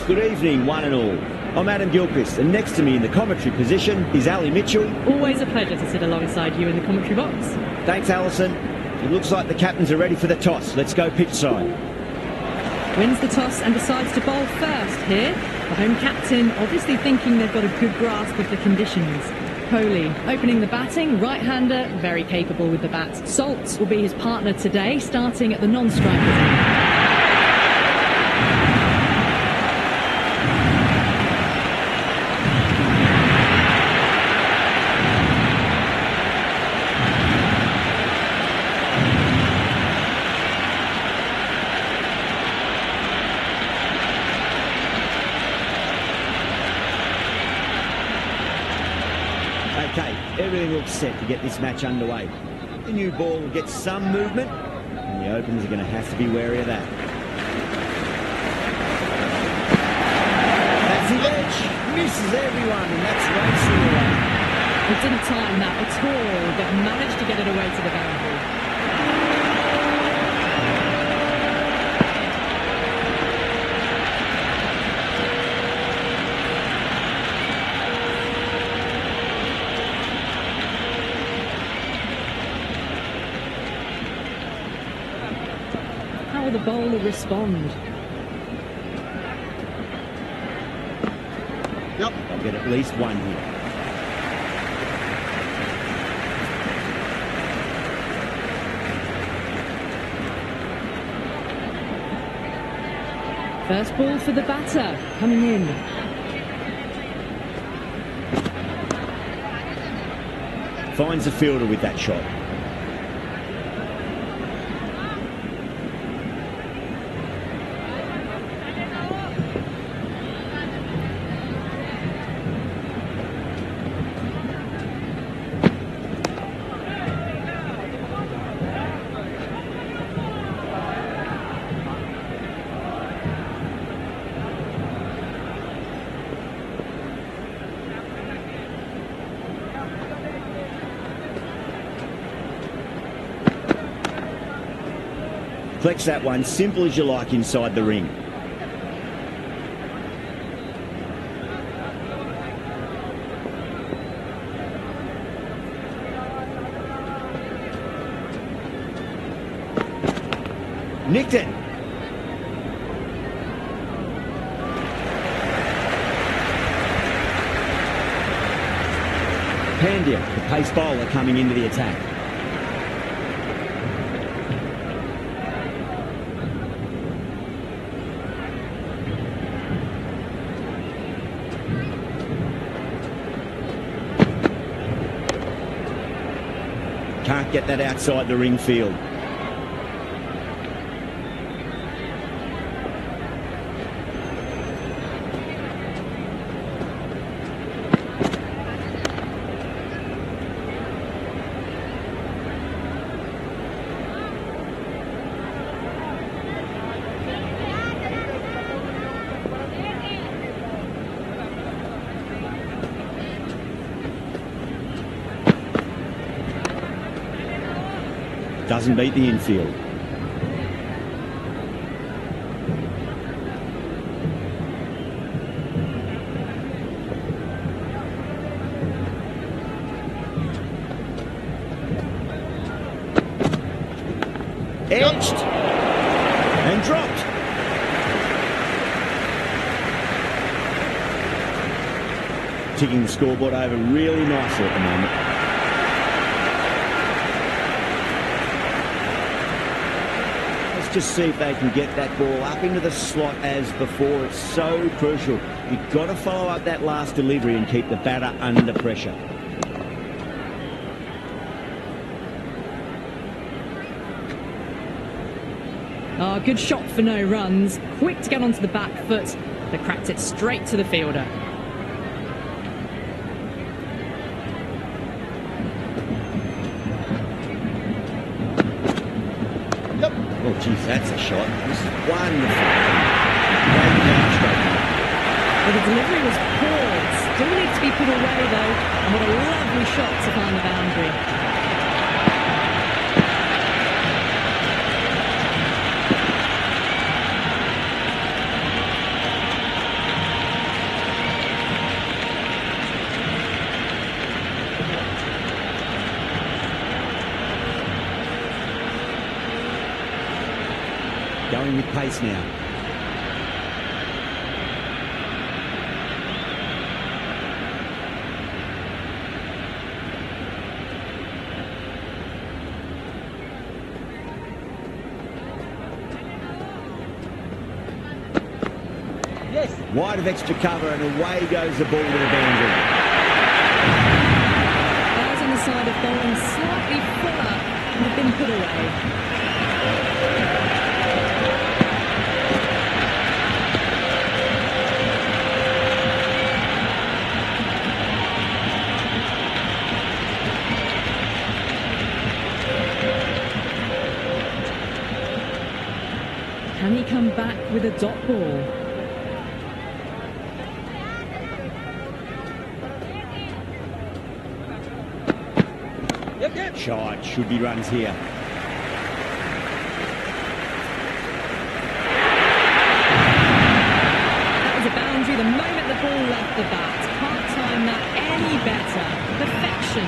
Good evening, one and all. I'm Adam Gilchrist, and next to me in the commentary position is Ali Mitchell. Always a pleasure to sit alongside you in the commentary box. Thanks, Alison. It looks like the captains are ready for the toss. Let's go pitch side. Wins the toss and decides to bowl first here. The home captain obviously thinking they've got a good grasp of the conditions. Kohli opening the batting, right-hander, very capable with the bat. Salt will be his partner today, starting at the non-striker. Okay, everything looks set to get this match underway. The new ball will get some movement, and the openers are going to have to be wary of that. That's the edge, misses everyone, and that's racing away. He didn't time that at all, but managed to get it away to the boundary. How will the bowler respond? Yep, I'll get at least one here. First ball for the batter, coming in. Finds the fielder with that shot. Flex that one, simple as you like, inside the ring. Nicked it. Pandya, the pace bowler, coming into the attack. Can't get that outside the ring field. Doesn't beat the infield. Edged. And dropped. Ticking the scoreboard over really nicely at the moment. Let's just see if they can get that ball up into the slot as before. It's so crucial. You've got to follow up that last delivery and keep the batter under pressure. Oh, good shot for no runs. Quick to get onto the back foot. They cracked it straight to the fielder. Oh, geez, that's a shot. This is wonderful. Well, the delivery was poor. It still needs to be put away, though. And what a lovely shot to find the boundary. Going with pace now. Yes. Wide of extra cover and away goes the ball to the boundary. Eyes on the side of bowling slightly fuller and have been put away. Can he come back with a dot ball? Yep. Shot, should be runs here. That was a boundary the moment the ball left the bat. Can't time that any better. Perfection.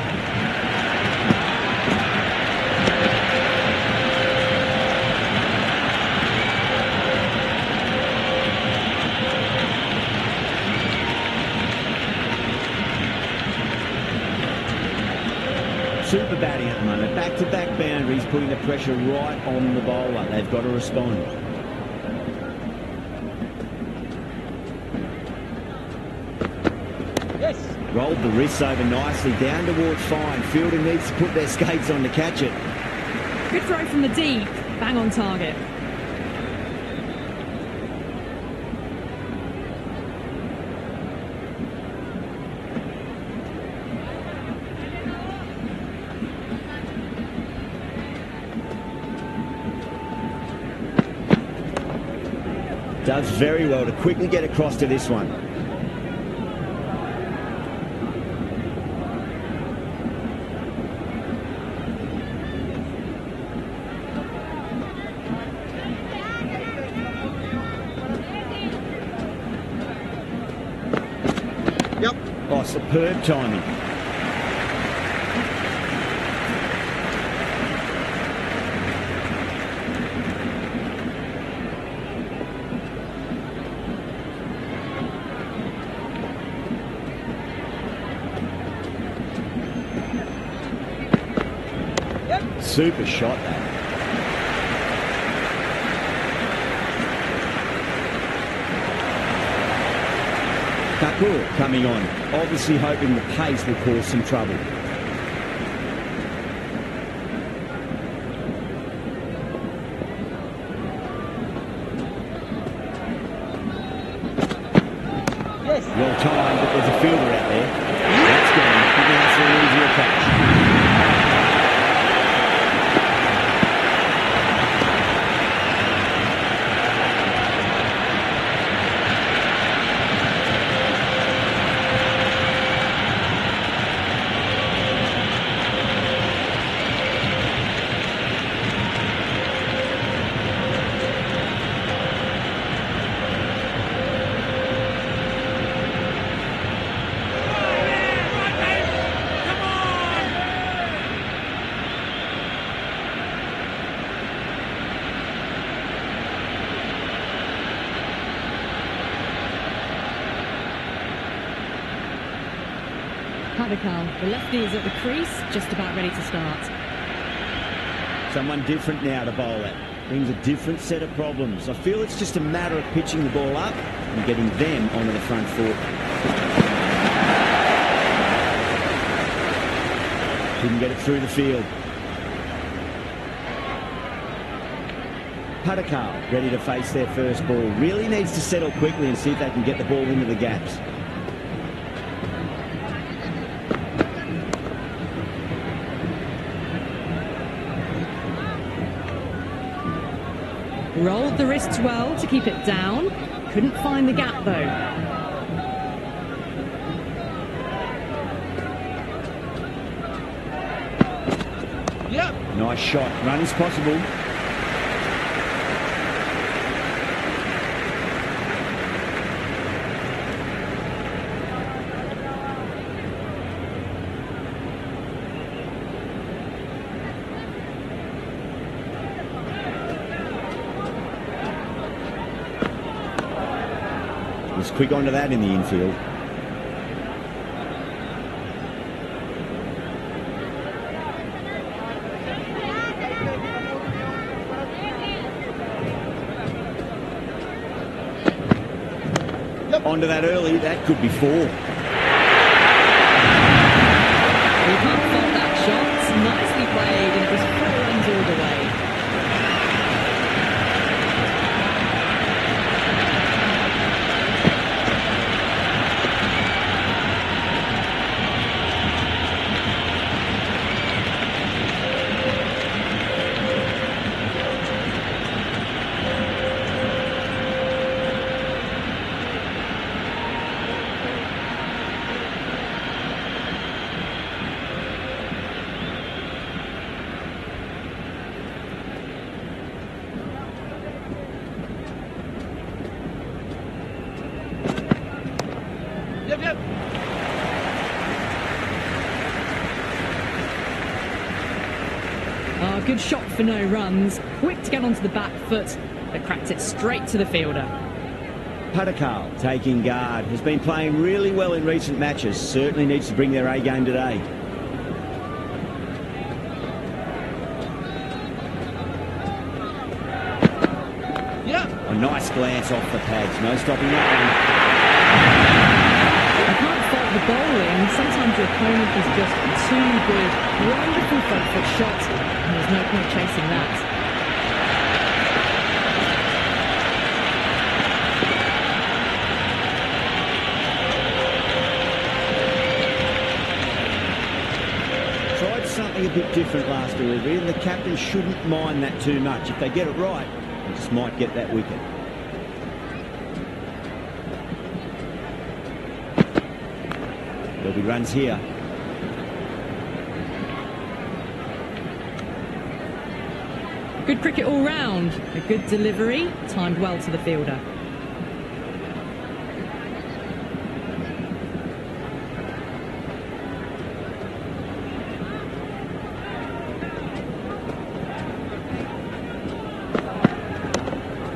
Super batting at the moment. Back-to-back boundaries, putting the pressure right on the bowler. They've got to respond. Yes. Rolled the wrists over nicely, down towards fine. Fielder needs to put their skates on to catch it. Good throw from the deep. Bang on target. Does very well to quickly get across to this one. Yep. Oh, superb timing. Super shot that. Kapoor coming on, obviously hoping the pace will cause some trouble. Yes. Well timed, but there's a fielder out there. That's gone. That's an easier catch. Padakal, the lefty is at the crease, just about ready to start. Someone different now to bowl at. Brings a different set of problems. I feel it's just a matter of pitching the ball up and getting them onto the front foot. Couldn't get it through the field. Padakal ready to face their first ball. Really needs to settle quickly and see if they can get the ball into the gaps. Rolled the wrists well to keep it down. Couldn't find the gap though. Yep. Nice shot. Run is possible. Was quick onto that in the infield. Onto that early, that could be 4. You can't fault that shot. It's nicely played and it was 4 runs all the way. Yep, yep. Good shot for no runs. Quick to get onto the back foot, but cracked it straight to the fielder. Padakal taking guard. Has been playing really well in recent matches. Certainly needs to bring their A game today. Yep. A nice glance off the pads. No stopping that You can't fault the bowling. Sometimes your opponent is just too good. Wonderful front foot shot, and there's no point chasing that. Tried something a bit different last delivery, and the captain shouldn't mind that too much. If they get it right, they just might get that wicket. There'll be runs here. Good cricket all round. A good delivery, timed well to the fielder.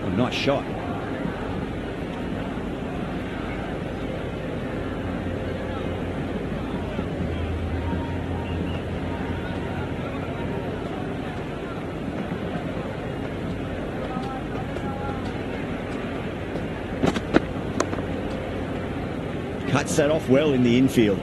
A nice shot. Cuts that off well in the infield.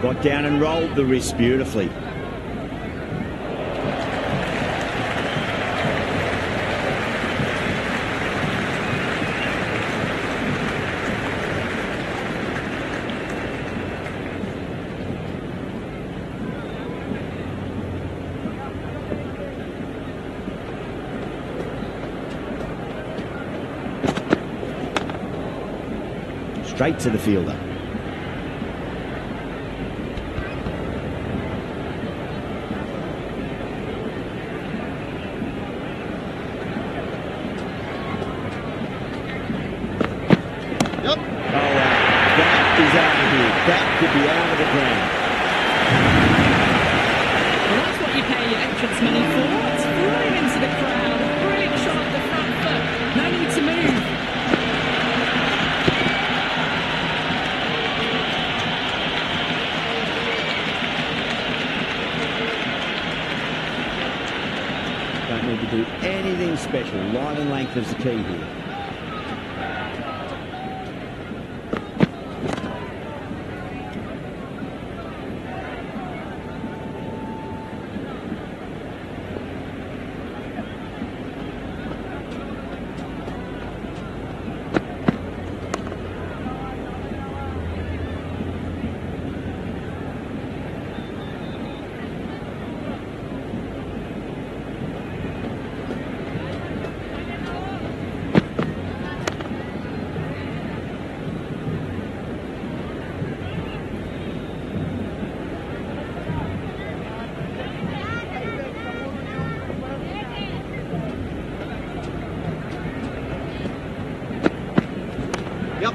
Got down and rolled the wrist beautifully. Straight to the fielder. Yep. Oh, wow. He's out of here. That could be out of the ground. Well, that's what you pay your entrance money for. It's flying into the crowd. A brilliant shot at the front foot. No need to move. Don't need to do anything special. Line and length is the key here.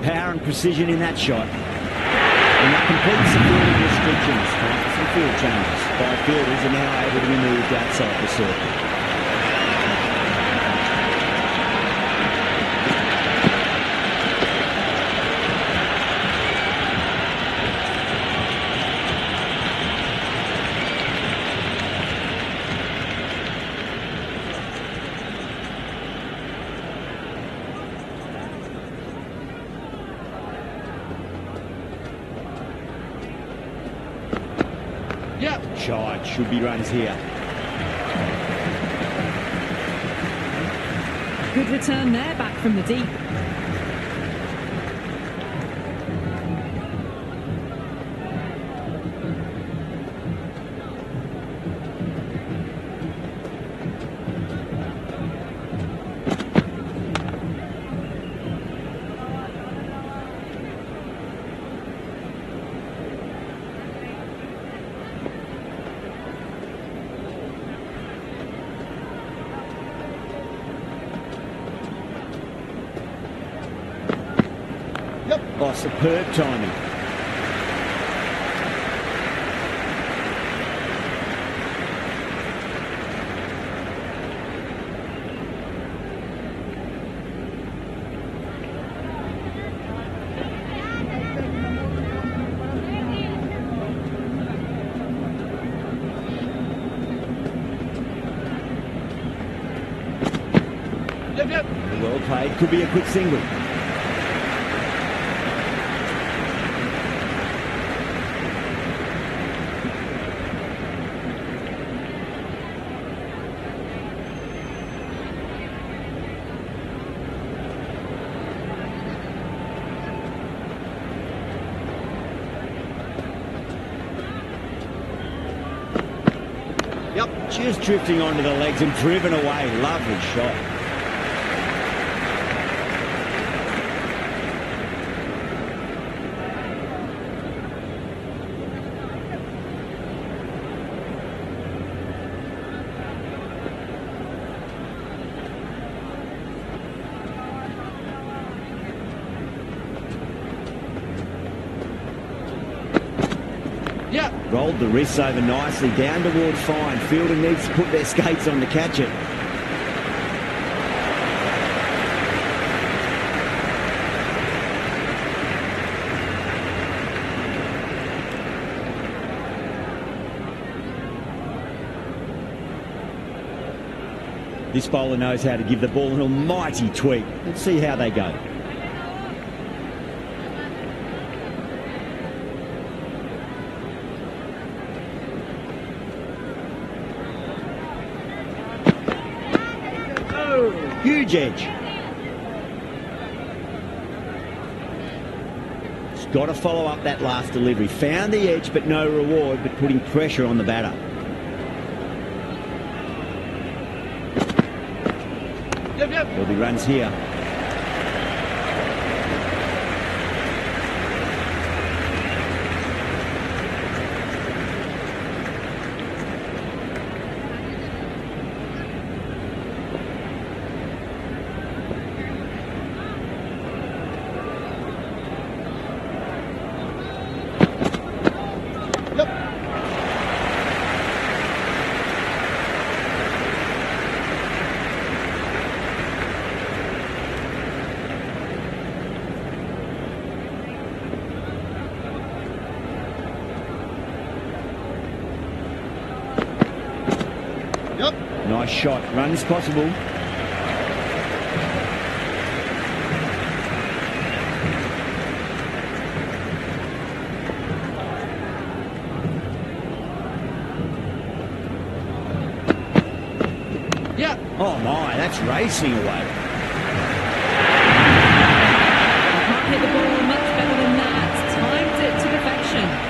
Power and precision in that shot. And that completes the fielding restrictions. Time for some field changes. Five fielders are now able to be moved outside the circle. Shot, should be runs here. Good return there, back from the deep. Oh, superb timing. Yep. Well played. Could be a quick single. Yep, just drifting onto the legs and driven away. Lovely shot. Rolled the wrists over nicely, down toward fine. Fielder needs to put their skates on to catch it. This bowler knows how to give the ball an almighty tweak. Let's see how they go. Huge edge. He's got to follow up that last delivery. Found the edge, but no reward, but putting pressure on the batter. There'll be runs here. Nice shot. Run's possible. Yeah. Oh my, that's racing away. Can't hit the ball much better than that. Timed it to perfection.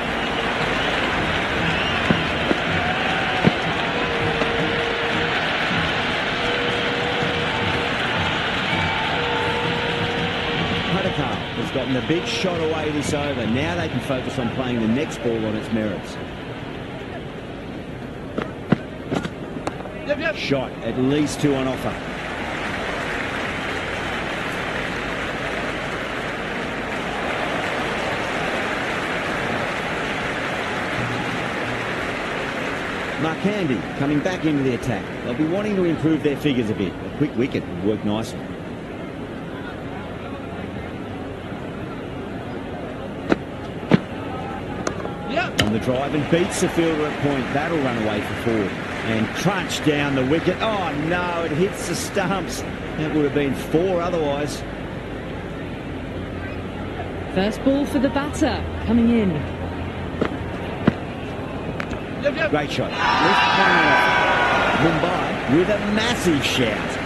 Has gotten the big shot away this over. Now they can focus on playing the next ball on its merits. Yep. Shot, at least 2 on offer. Markandi coming back into the attack. They'll be wanting to improve their figures a bit. A quick wicket would work nicely. On the drive and beats the fielder at point. That'll run away for 4. And crunch down the wicket. Oh no, it hits the stumps. That would have been 4 otherwise. First ball for the batter coming in. Yep. Great shot. Left corner off. Mumbai with a massive shout.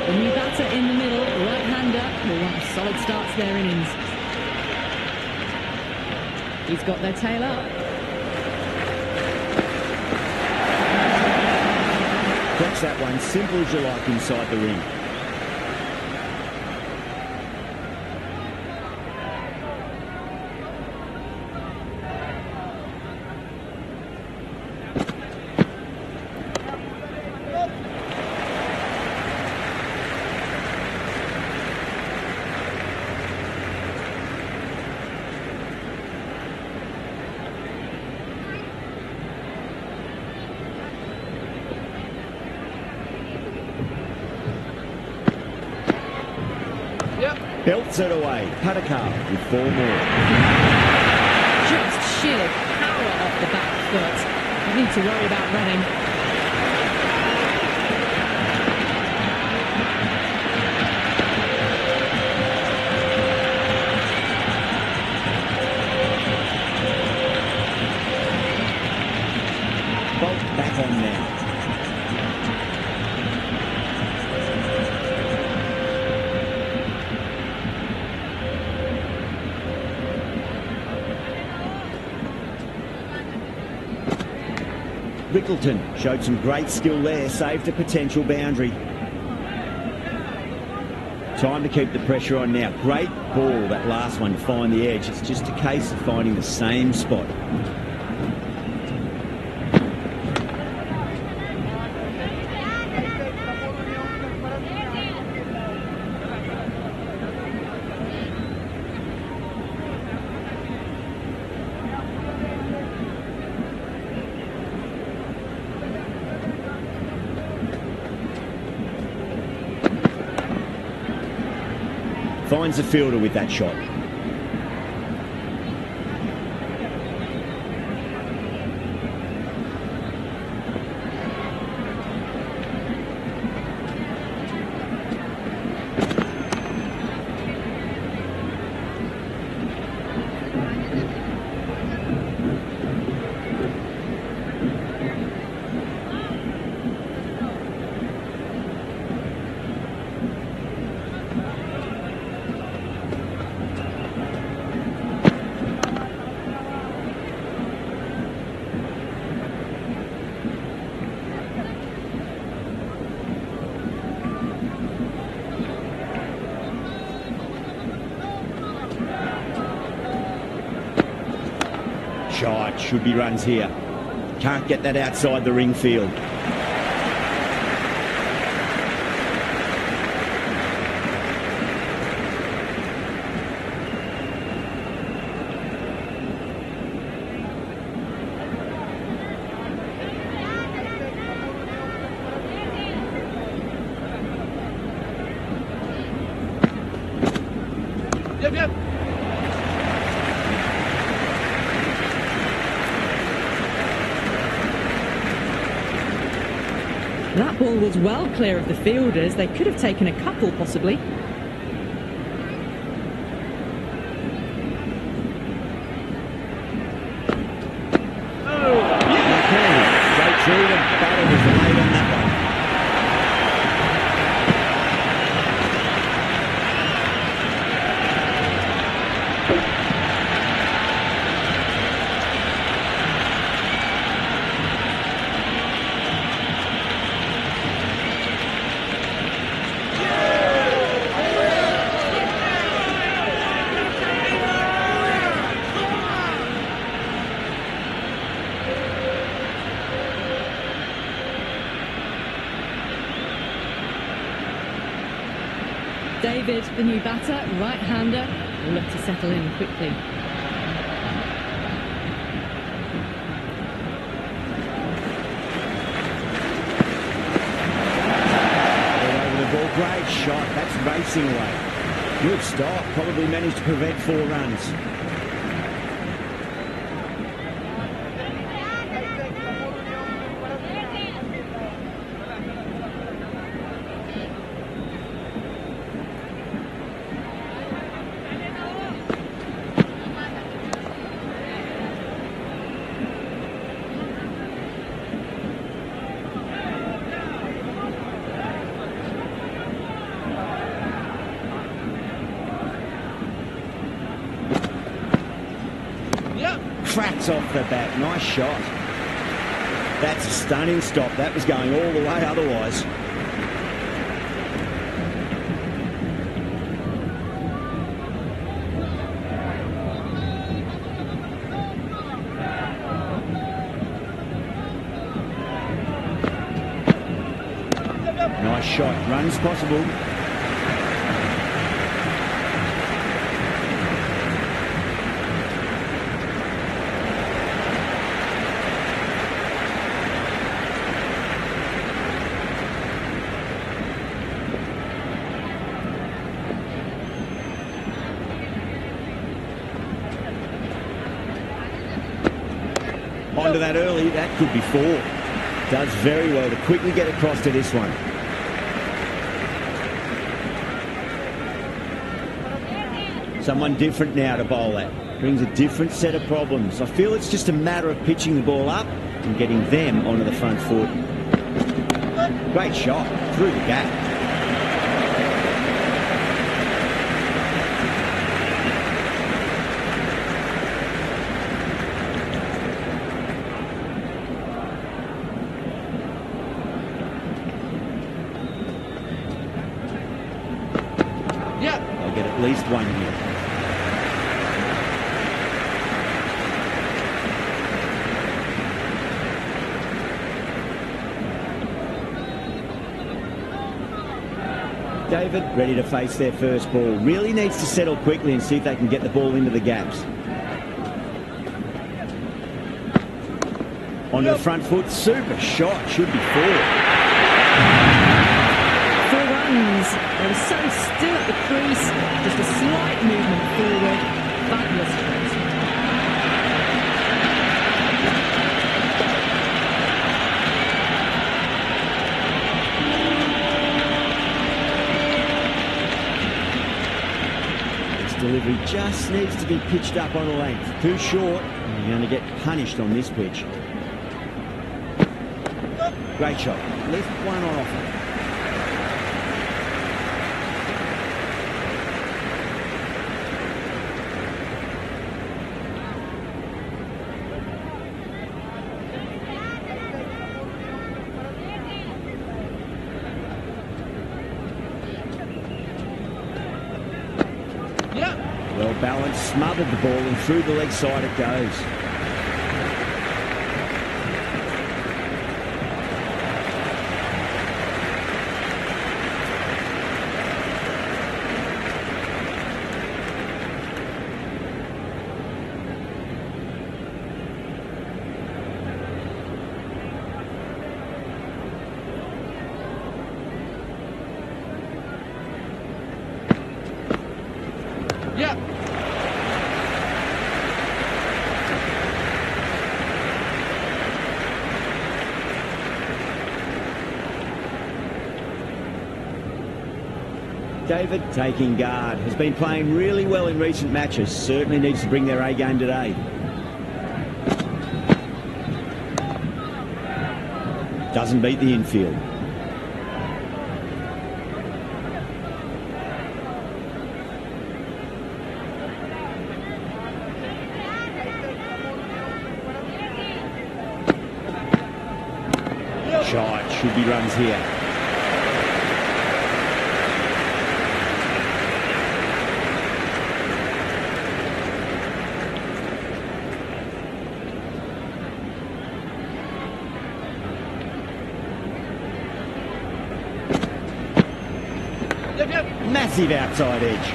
The new batter in the middle, right-hander, will want solid starts their innings. He's got their tail up. Clocks that one simple as you like inside the ring. Belts it away. Patakar with 4 more. Just sheer power off the back foot. You need to worry about running. Bolt back on now. Rickleton showed some great skill there, saved a potential boundary. Time to keep the pressure on now. Great ball, that last one, to find the edge. It's just a case of finding the same spot. Finds the fielder with that shot. Shot, should be runs here. Can't get that outside the ring field. Yep, yep. That ball was well clear of the fielders. They could have taken a couple, possibly. Straight through, the batter was late on that one. David, the new batter, right-hander, will look to settle in quickly. All over the ball, great shot, that's racing away. Good stop, probably managed to prevent 4 runs. Cracks off the bat, nice shot. That's a stunning stop, that was going all the way otherwise. Nice shot, runs possible. Onto that early, that could be 4. Does very well to quickly get across to this one. Someone different now to bowl at. Brings a different set of problems. I feel it's just a matter of pitching the ball up and getting them onto the front foot. Great shot, through the gap. They'll get at least 1 here. David ready to face their first ball. Really needs to settle quickly and see if they can get the ball into the gaps. Onto the front foot, super shot, should be 4. 4 runs. They were so still at the crease. Just a slight movement forward. Fabulous shot. This delivery just needs to be pitched up on a length. Too short, and you're going to get punished on this pitch. Great shot. Left one on offer. Well balanced, smothered the ball and through the leg side it goes. Yeah. David taking guard. Has been playing really well in recent matches. Certainly needs to bring their A game today. Doesn't beat the infield. Shot. Should be runs here. Massive outside edge.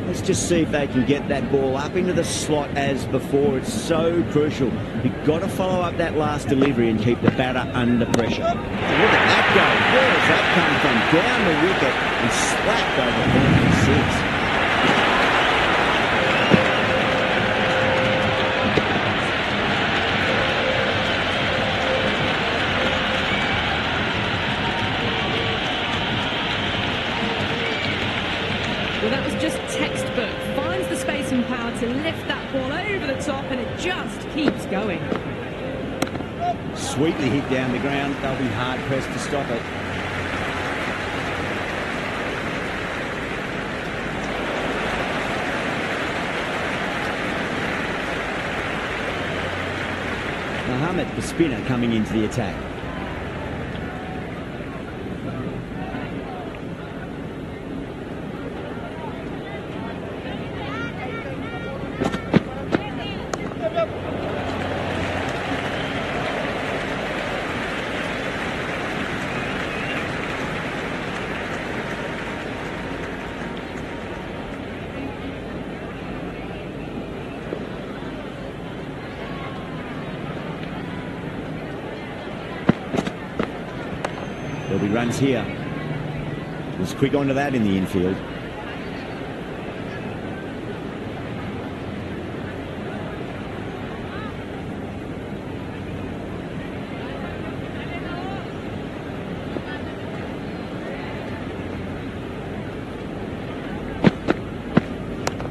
Let's just see if they can get that ball up into the slot as before. It's so crucial. You've got to follow up that last delivery and keep the batter under pressure. Look at that go. Where does that come from? Down the wicket and slapped over 46. Well, that was just textbook. Finds the space and power to lift that ball over the top, and it just keeps going. Sweetly hit down the ground. They'll be hard pressed to stop it. Mohammed, the spinner, coming into the attack. There'll be runs here. Was quick onto that in the infield.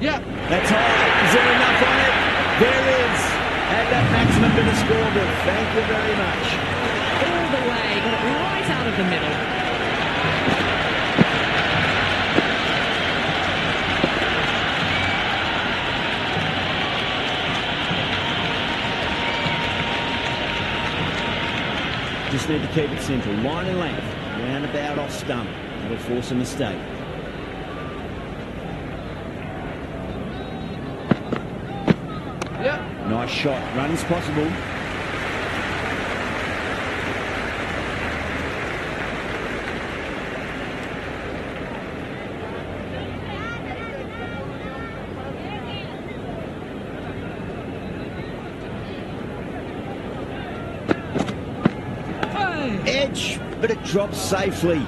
Yeah. That's high. Is there enough on it? There is. Add that maximum to the scorebook. Thank you very much. All the way, got it right out of the middle. Just need to keep it simple. Line and length. Roundabout off stump. That'll force a mistake. Yeah. Nice shot. Runs possible. Edge, but it drops safely.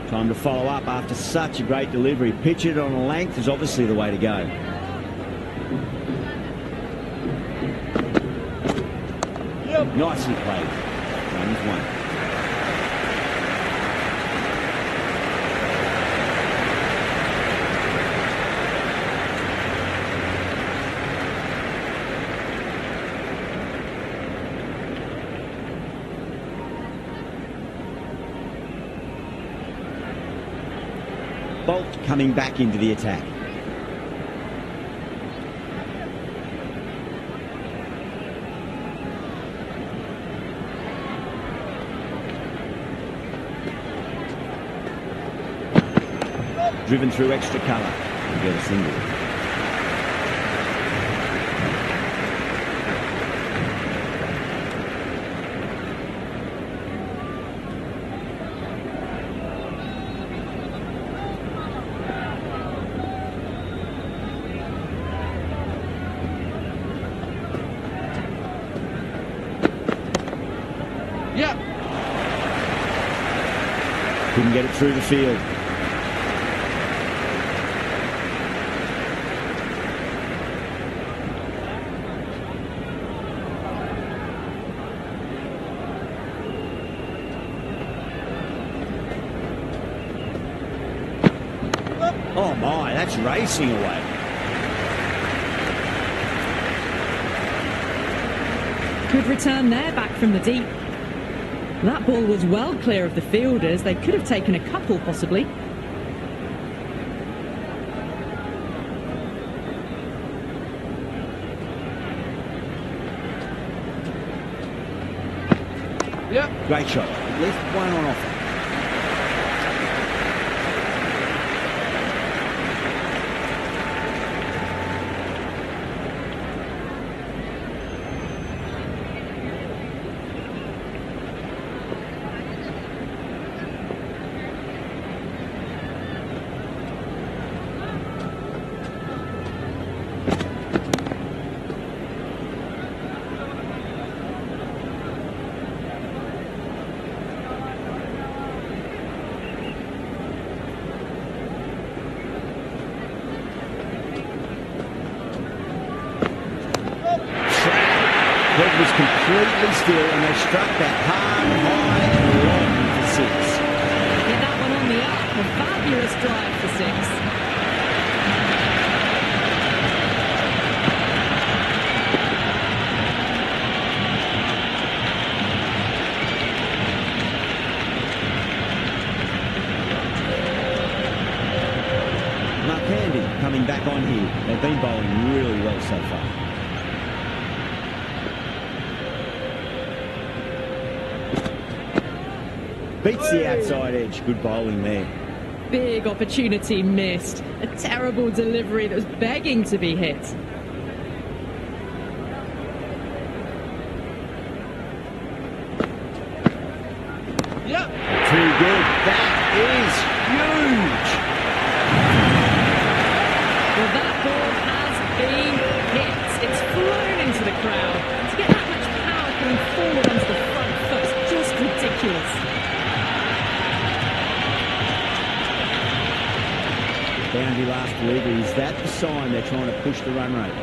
Time to follow up after such a great delivery. Pitch it on a length is obviously the way to go. Yep. Nicely played. Runs one. Bolt coming back into the attack. Driven through extra cover. And get a single. and get it through the field. Oh my, that's racing away. Good return there back from the deep. That ball was well clear of the fielders. They could have taken a couple possibly. Yeah. Great shot. At least one on offer. Head was completely still and they struck that hard, high and long for six. Get that one on the up. A fabulous drive for six. Mark Handy coming back on here. They've been bowling really well so far. Beats the outside edge. Good bowling there. Big opportunity missed. A terrible delivery that was begging to be hit. Yeah. Too good. That is huge. Well, that ball has been hit. It's flown into the crowd. To get that much power coming forward onto the front foot is just ridiculous. Boundary last delivery. Is that the sign they're trying to push the run rate?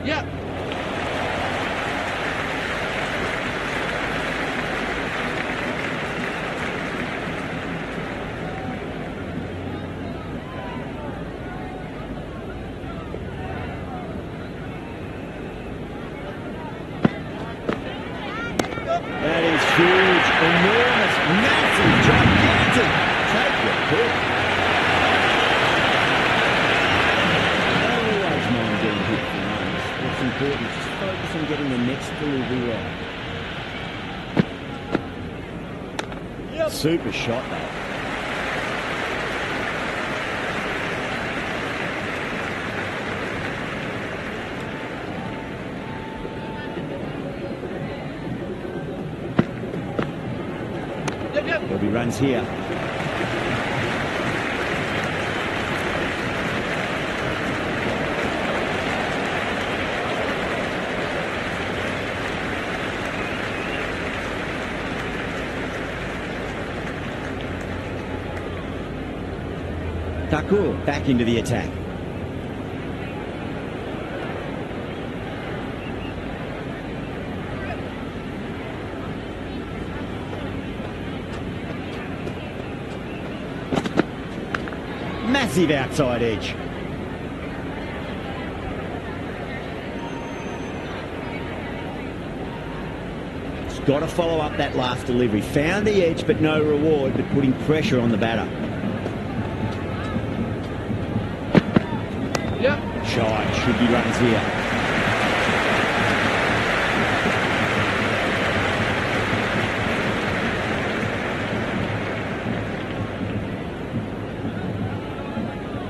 Yeah. That is huge, enormous, massive, gigantic. Take your pick. Always mind getting hit for runs. What's important is just focus on getting the next delivery right. Yep. Super shot, though. Yep. Yep. There'll be runs here. Thakur back into the attack. Massive outside edge. It's got to follow up that last delivery. Found the edge, but no reward, but putting pressure on the batter. Yep. Shy, should be runs here.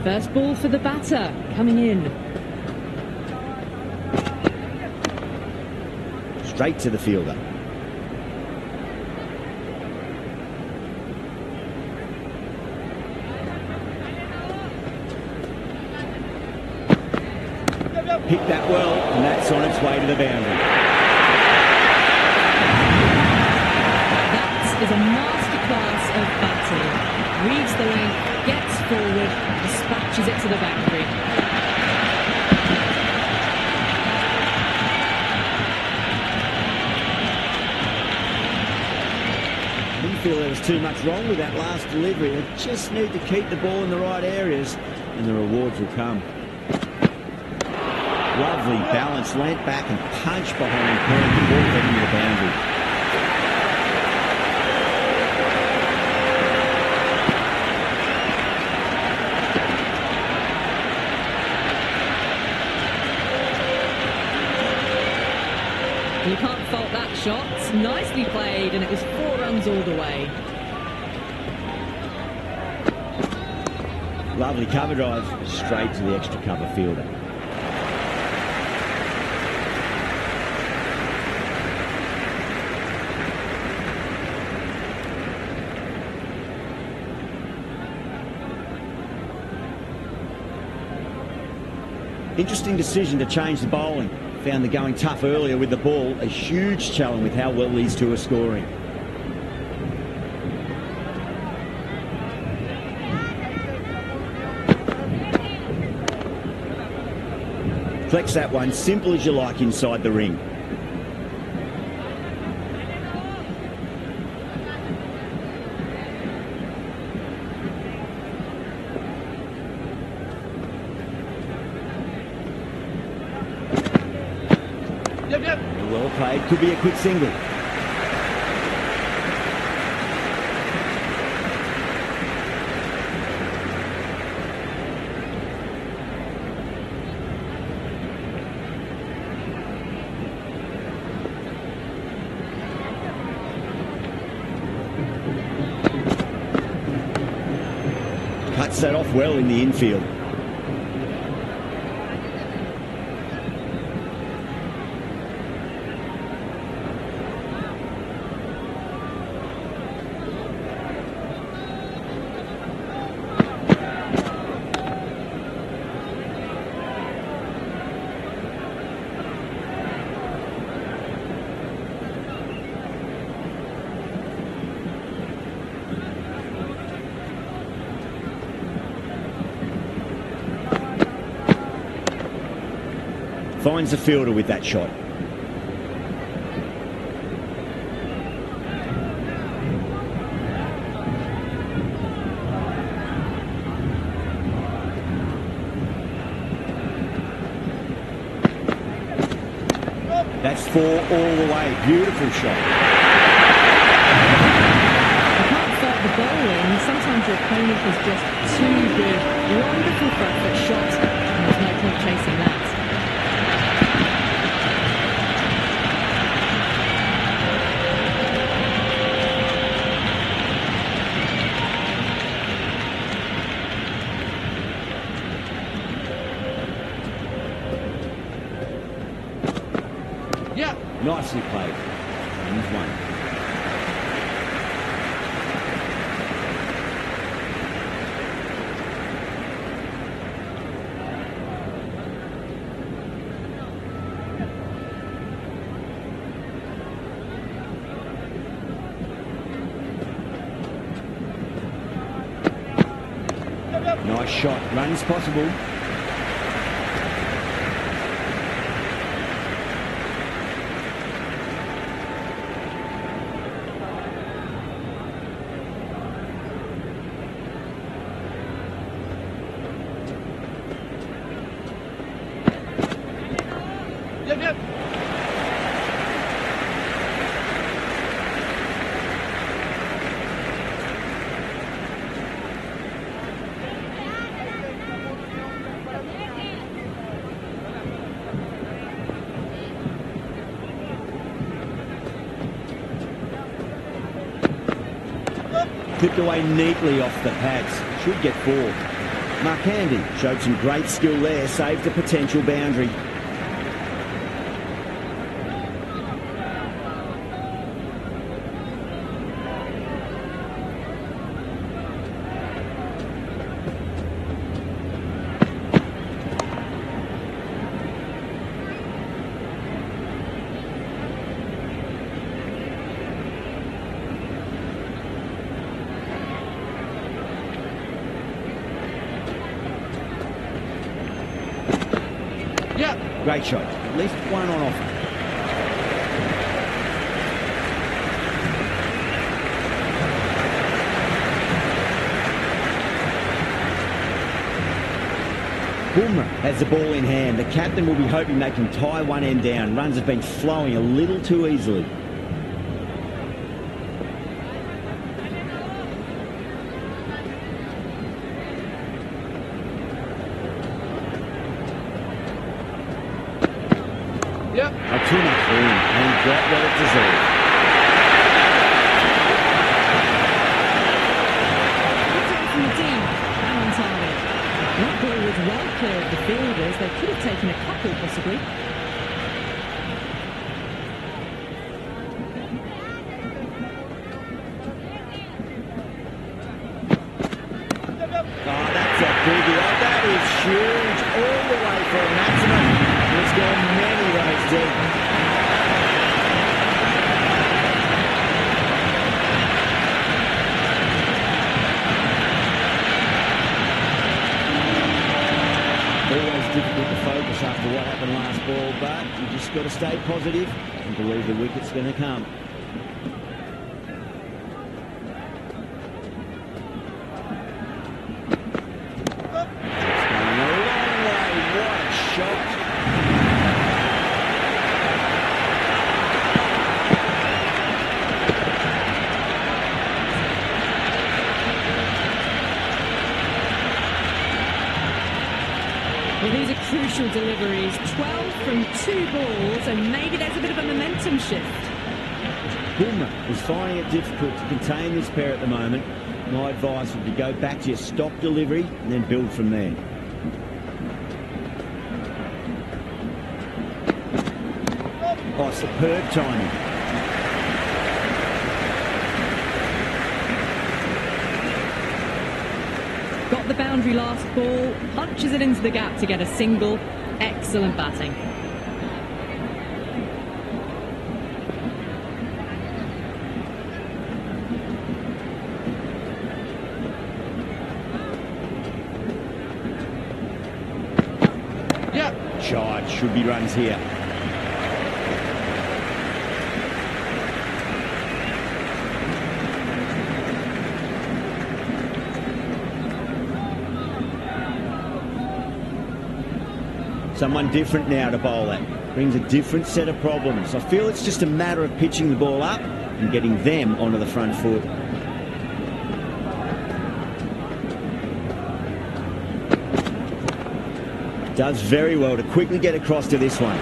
First ball for the batter, coming in. Straight to the fielder. Picked that well, and that's on its way to the boundary. pitches it to the boundary. I didn't feel there was too much wrong with that last delivery. They just need to keep the ball in the right areas and the rewards will come. Lovely balance, leant back and punched behind point. The ball heading to the boundary. You can't fault that shot. Nicely played, and it was 4 runs all the way. Lovely cover drive, straight to the extra cover fielder. Interesting decision to change the bowling. Found the going tough earlier with the ball. A huge challenge with how well these two are scoring. Flex that one, simple as you like inside the ring. Well played, could be a quick single. Cuts that off well in the infield. Finds the fielder with that shot. That's 4 all the way. Beautiful shot. You can't fault the bowling. Sometimes your opponent is just too good. Wonderful front foot shot, and there's no point chasing that. Nicely played. And he's won. Nice shot. Runs possible. Clipped away neatly off the pads. Should get 4. Mark Handy showed some great skill there, saved a potential boundary. Great shot. At least one on offer. Bumrah has the ball in hand. The captain will be hoping they can tie one end down. Runs have been flowing a little too easily. Yep. Too much room and got what it deserved. From the deep, bang on target. That ball was well clear of the fielders. They could have taken a couple, possibly. Oh, that's a biggie. Oh, that is huge. All the way for a maximum. It's gone many rows deep. Always difficult to focus after what happened last ball, but you just got to stay positive and believe the wicket's going to come. Well, these are crucial deliveries. 12 from 2 balls, and maybe there's a bit of a momentum shift. Bumrah is finding it difficult to contain this pair at the moment. My advice would be go back to your stock delivery and then build from there. Oh, superb timing. Got the boundary last ball, punches it into the gap to get a single. Excellent batting. Yeah. Shot, should be runs here. Someone different now to bowl at. Brings a different set of problems. I feel it's just a matter of pitching the ball up and getting them onto the front foot. Does very well to quickly get across to this one.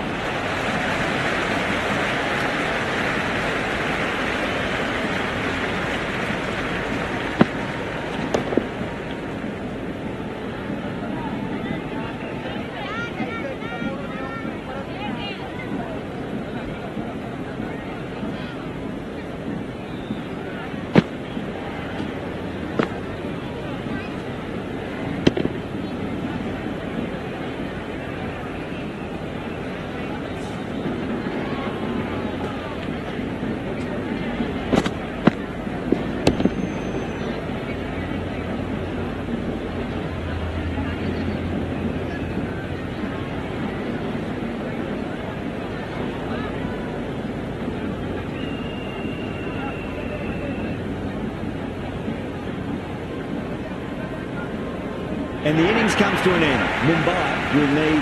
And the innings comes to an end. Mumbai will need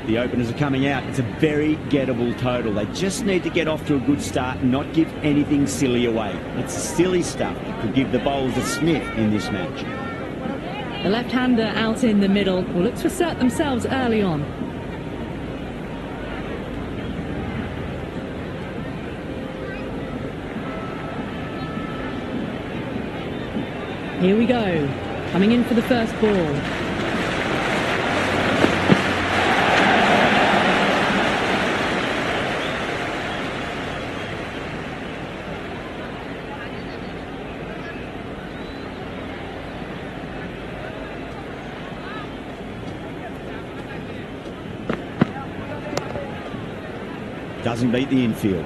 the openers are coming out. It's a very gettable total. They just need to get off to a good start and not give anything silly away. It's silly stuff that could give the bowlers a sniff in this match. The left-hander out in the middle will look to assert themselves early on. Here we go. Coming in for the first ball. doesn't beat the infield.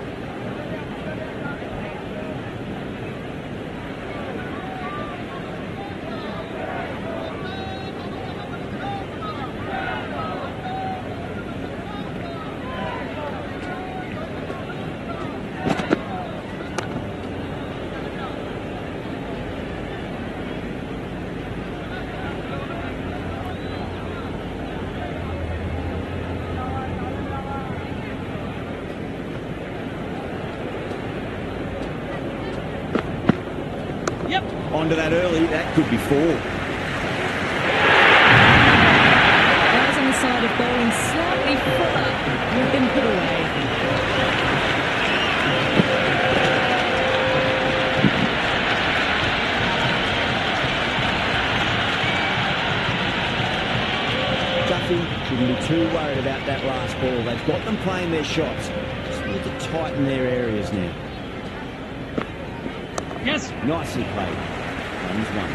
Yep. Onto that early, that could be 4. Guys on the side of bowling slightly fuller. You've been put away. Duffy shouldn't be too worried about that last ball. They've got them playing their shots. Just need to tighten their areas now. Yes. Nicely played. Runs 1.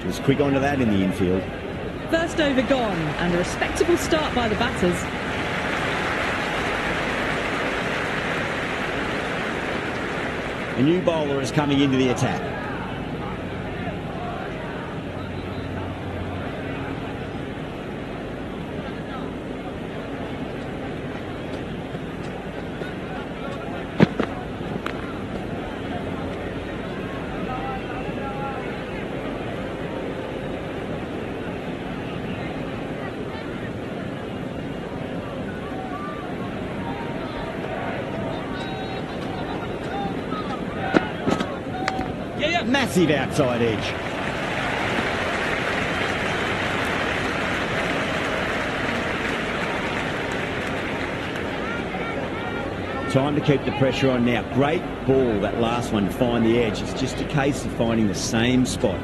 Just quick onto that in the infield. First over gone, and a respectable start by the batters. A new bowler is coming into the attack. Massive outside edge. Time to keep the pressure on now. Great ball, that last one, to find the edge. It's just a case of finding the same spot.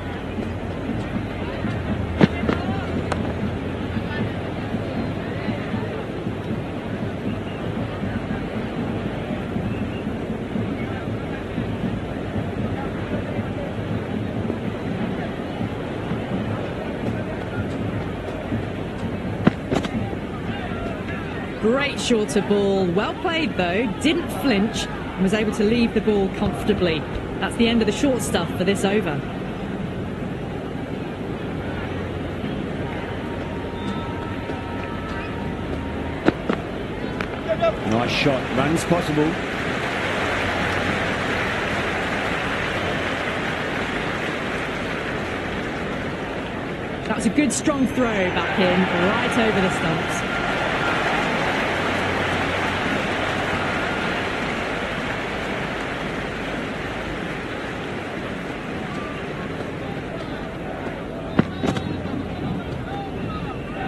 Great shorter ball. Well played though. Didn't flinch and was able to leave the ball comfortably. That's the end of the short stuff for this over. Nice shot. Runs possible. That was a good strong throw back in, right over the stumps.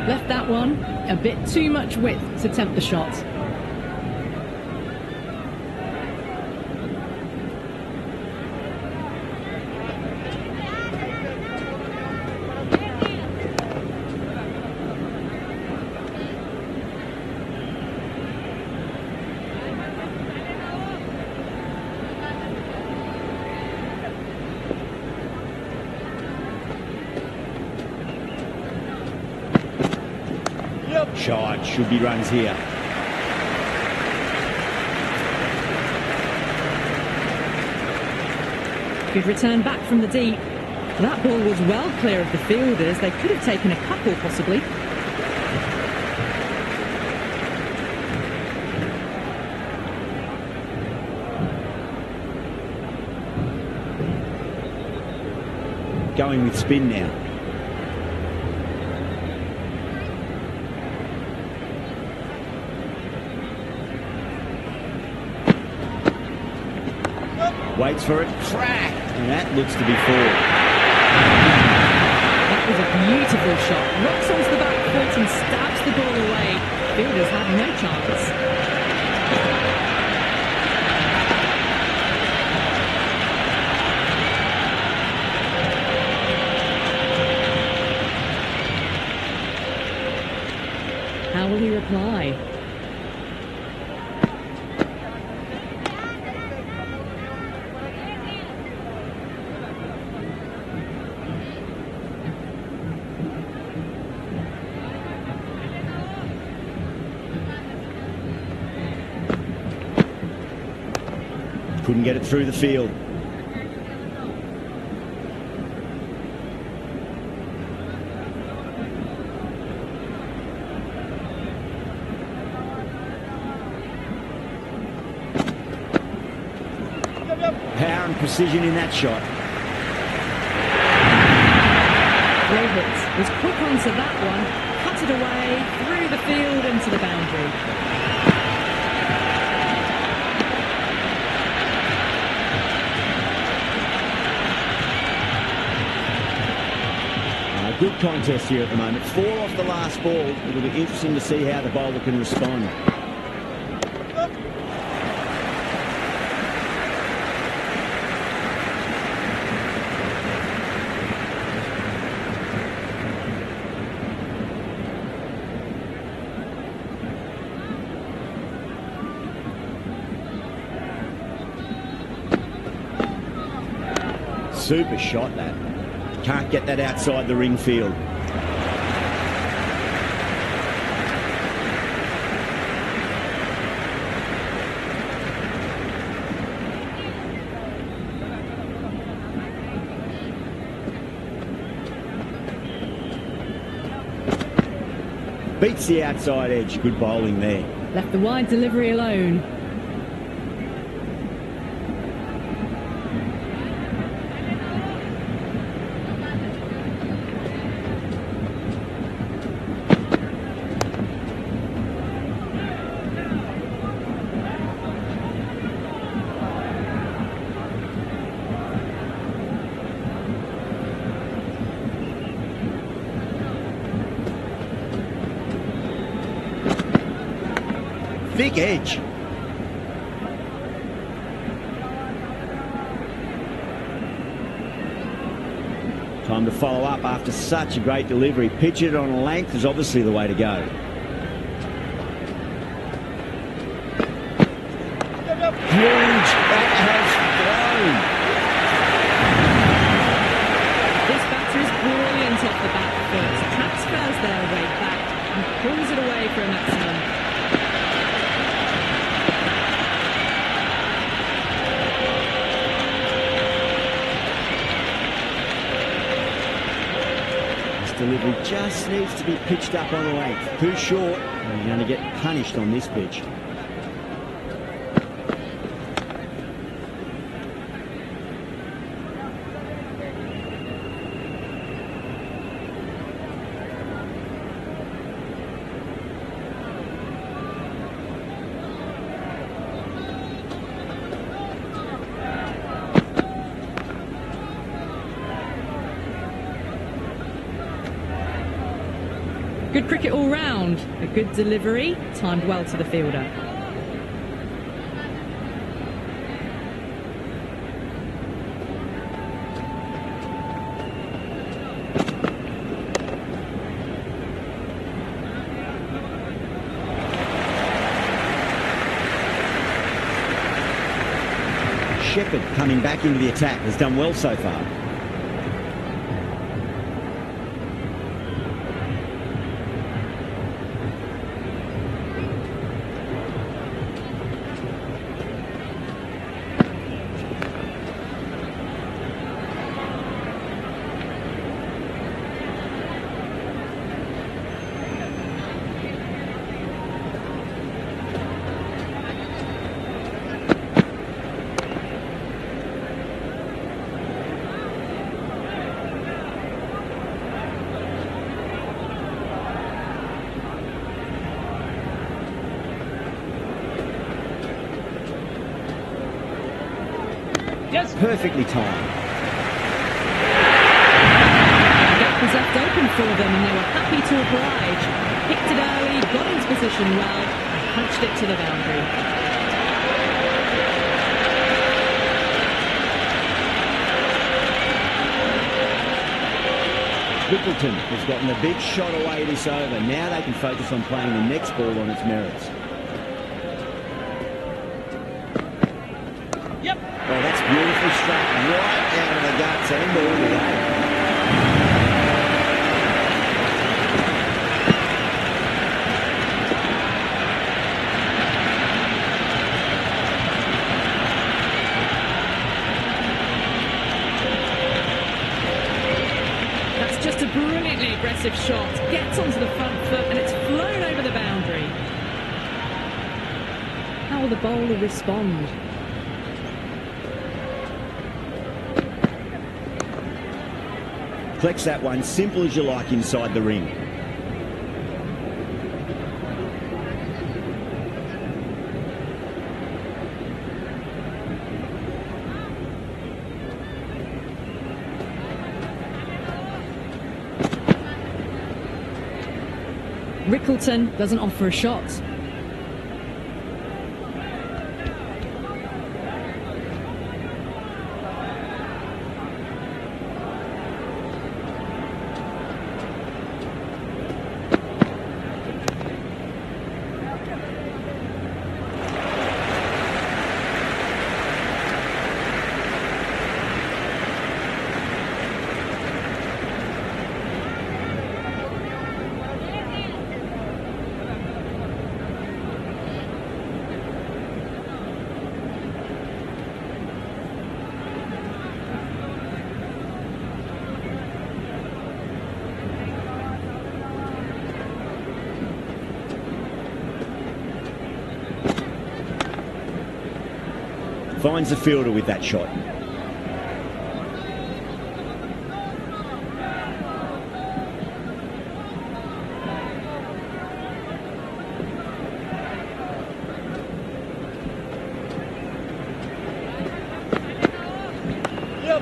Left that one a bit too much width to tempt the shot. Shot, should be runs here. Good return back from the deep. That ball was well clear of the fielders. They could have taken a couple possibly. Going with spin now. Waits for it, crack, and that looks to be 4. That was a beautiful shot. Rocks onto the back foot and stabs the ball away. Fielders had no chance. How will he reply? Couldn't get it through the field. Power and precision in that shot. Rohit was quick onto that one, cut it away, through the field into the boundary. Good contest here at the moment. 4 off the last ball. It'll be interesting to see how the bowler can respond. Super shot that. Can't get that outside the ring field. Beats the outside edge. Good bowling there. Left the wide delivery alone. Big edge. Time to follow up after such a great delivery. Pitch it on a length is obviously the way to go. Huge. That has flown. This batter is brilliant off the back foot. Taps first their way back and pulls it away for a maximum. Delivery just needs to be pitched up on a length. Too short, and you're going to get punished on this pitch. Good cricket all round. A good delivery, timed well to the fielder. Shepherd coming back into the attack has done well so far. Yes. Perfectly timed. The gap was left open for them and they were happy to oblige. Picked it early, got into position well, and punched it to the boundary. Rickleton has gotten a big shot away this over. Now they can focus on playing the next ball on its merits. Yep. Oh, that's beautifully struck right out of the guts and all the way. Just a brilliantly aggressive shot, gets onto the front foot and it's flown over the boundary. How will the bowler respond? Collects that one, simple as you like, inside the ring. Rickleton doesn't offer a shot. Finds the fielder with that shot.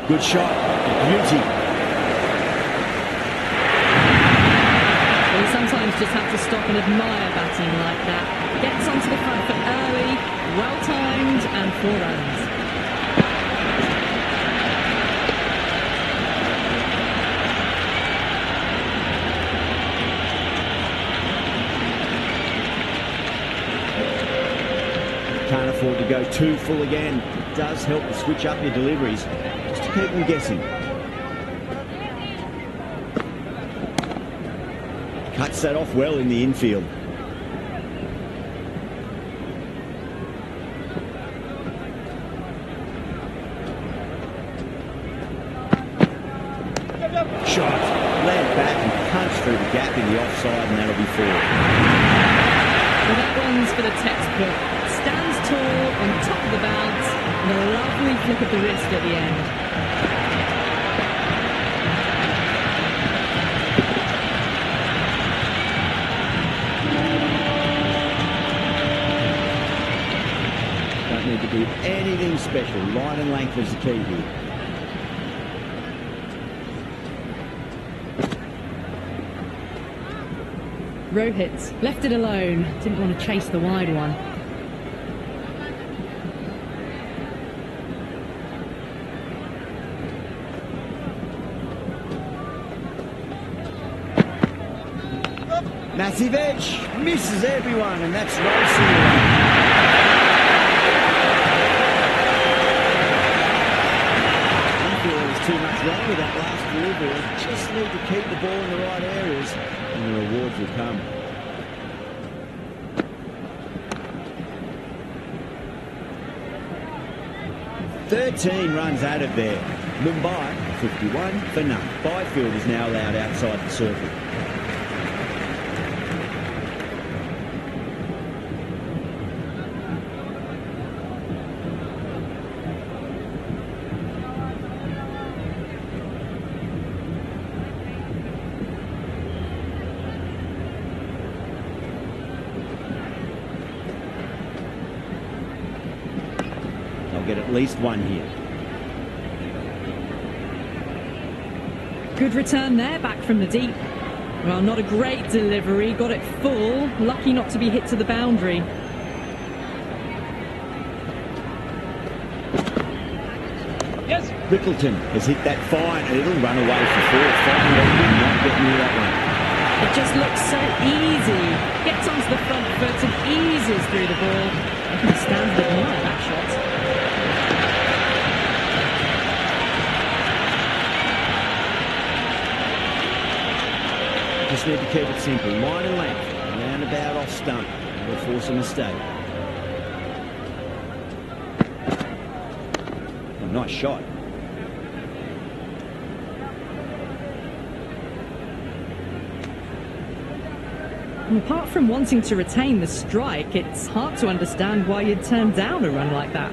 Good shot. Beauty. Well, you sometimes just have to stop and admire batting like that. Gets onto the front foot early, well timed, and 4 runs. Can't afford to go too full again. It does help to switch up your deliveries, just to keep them guessing. Cuts that off well in the infield. Shot, land back and punch through the gap in the offside, and that'll be 4. Well, that one's for the textbook. Stands tall on top of the bounce and a lovely flick of the wrist at the end. Don't need to do anything special. Line and length is the key here. Rohit left it alone, didn't want to chase the wide one. Massive edge, misses everyone, and that's racing. Too much wrong with that last delivery. Just need to keep the ball in the right areas and the rewards will come. "13 runs added there. Mumbai 51 for none. Byfield is now allowed outside the circle. Get at least one here. Good return there, back from the deep. Well, not a great delivery, got it full, lucky not to be hit to the boundary. Yes. Rickleton has hit that fine and it'll run away for 4. Fine, not get near that one. It just looks so easy. Gets onto the front foot and eases through the ball. I can stand to admire that shot. Just need to keep it simple. Line and length. Roundabout off stump. Will force a mistake. Oh, nice shot. And apart from wanting to retain the strike, it's hard to understand why you'd turn down a run like that.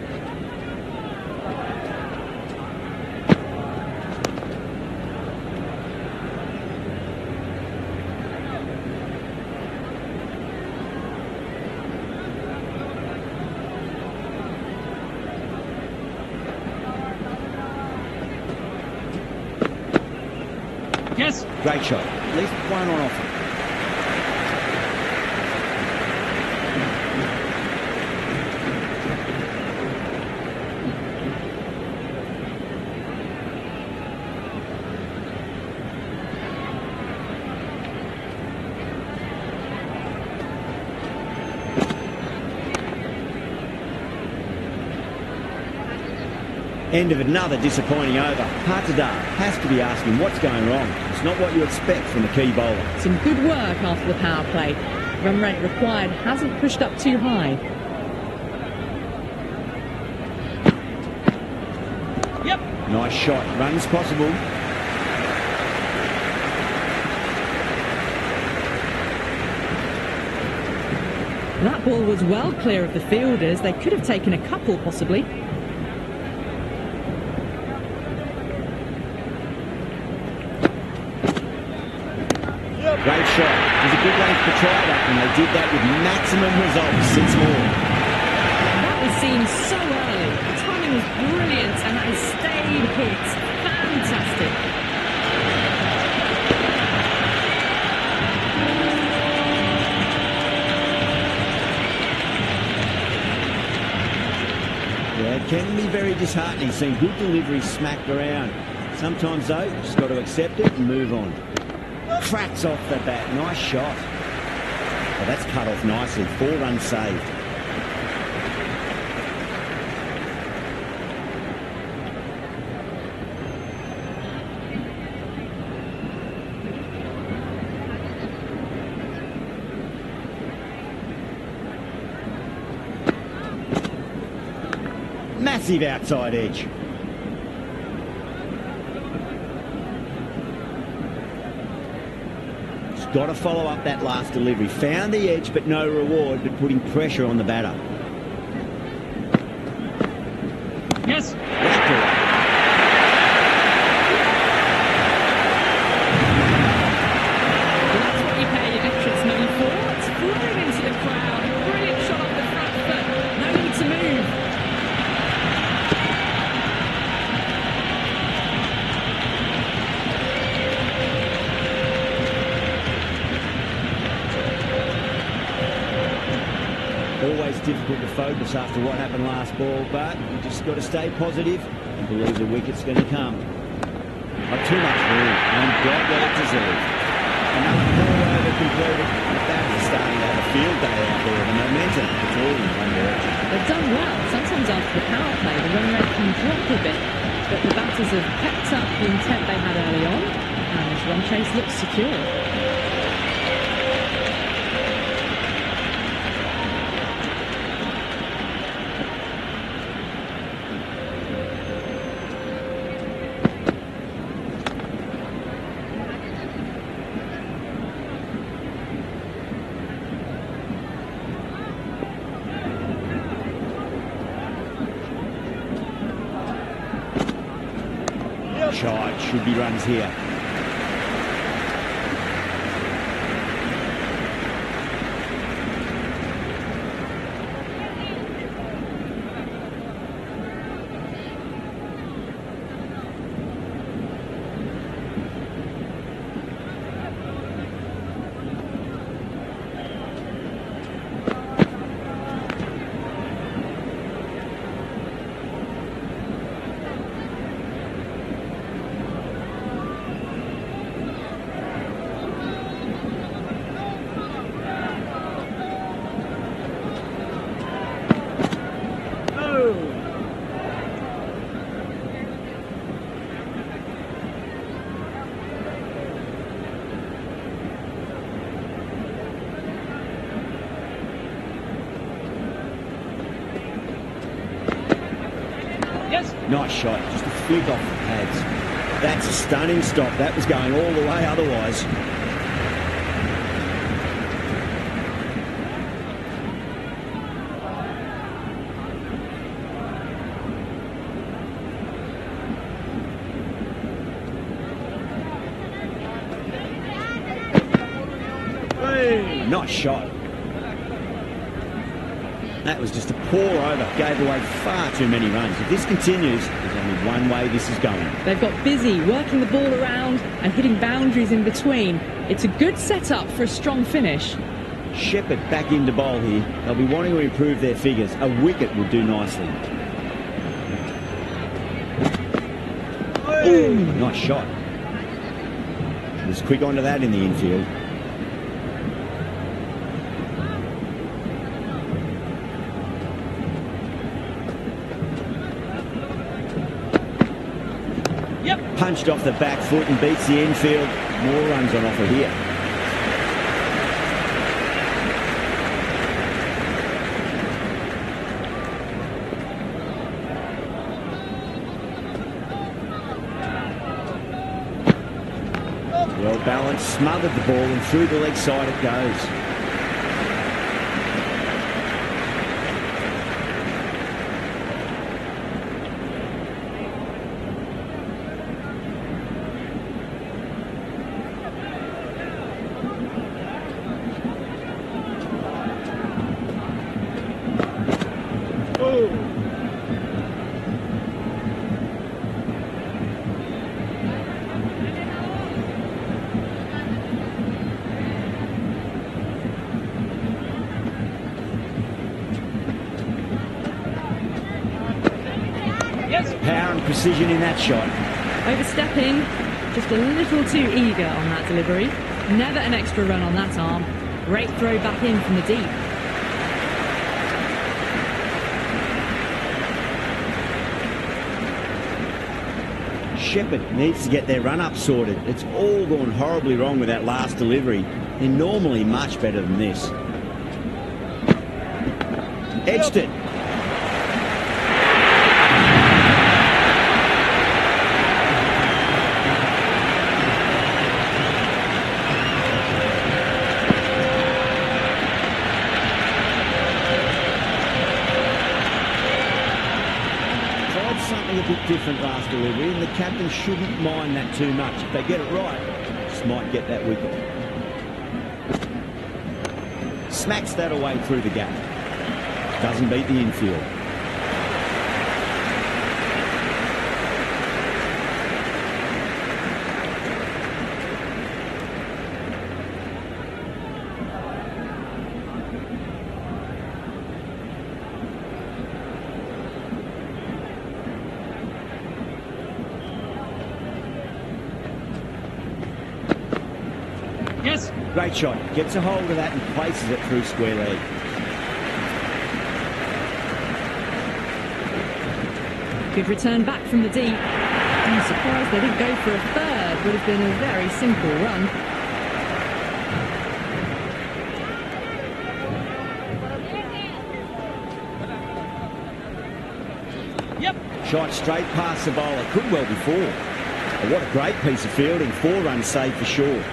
Yes. Great shot. At least one on offer. End of another disappointing over. Partadar has to be asking what's going wrong. It's not what you expect from a key bowler. Some good work after the power play. Run rate required hasn't pushed up too high. Yep. Nice shot. Runs possible. That ball was well clear of the fielders. They could have taken a couple possibly. Great shot. It was a good length to try that, and they did that with maximum results. 6 more. That was seen so early. The timing was brilliant, and that has stayed hit. Fantastic. Yeah, it can be very disheartening seeing good delivery smacked around. Sometimes, though, you just got to accept it and move on. Cracks off the bat. Nice shot. Well, that's cut off nicely. 4 runs saved. Massive outside edge. Got to follow up that last delivery. Found the edge, but no reward, but putting pressure on the batter. Yes. Whacked away. That's what you pay your entrance money for. It's flying into the crowd. Brilliant shot off the front foot. No need to move. Always difficult to focus after what happened last ball, but you just got to stay positive and believe the wicket's going to come. Not too much room, and got what it deserved. Another 4 over completed. The batters are starting to have a field day out there. The momentum, it's all in one direction. They've done well. Sometimes after the power play, the run rate can drop a bit, but the batters have kept up the intent they had early on, and this run chase looks secure. Shot, should be runs here. Nice shot, just a flick off the pads. That's a stunning stop. That was going all the way otherwise. Hey, nice shot. That was just a pour over, gave away far too many runs. If this continues, there's only one way this is going. They've got busy working the ball around and hitting boundaries in between. It's a good setup for a strong finish. Shepherd back into bowl here. They'll be wanting to improve their figures. A wicket would do nicely. Ooh, nice shot. Was quick onto that in the infield. Punched off the back foot and beats the infield. More runs on offer here. Well balanced, smothered the ball and through the leg side it goes. Power and precision in that shot. Overstepping, just a little too eager on that delivery. Never an extra run on that arm. Great throw back in from the deep. Shepherd needs to get their run-up sorted. It's all gone horribly wrong with that last delivery. They're normally much better than this. Edged it. Something a bit different last delivery, and the captain shouldn't mind that too much. If they get it right, just might get that wicket. Smacks that away through the gap. Doesn't beat the infield. Yes. Great shot. Gets a hold of that and places it through square leg. Good return back from the deep. I'm surprised they didn't go for a third. Would have been a very simple run. Yep. Shot straight past the bowler. Could well be four. Oh, what a great piece of fielding. 4 runs saved for sure.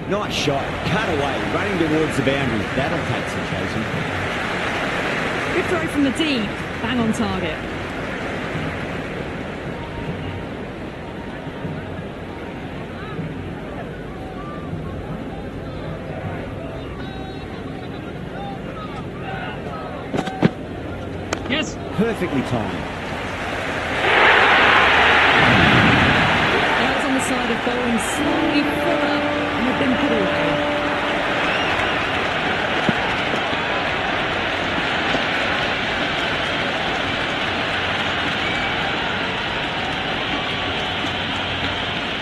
Nice shot, cut away, running towards the boundary. That'll take some chasing. Good throw from the deep, bang on target. Yes. Perfectly timed. That was on the side of bowling slightly fuller and had been put away.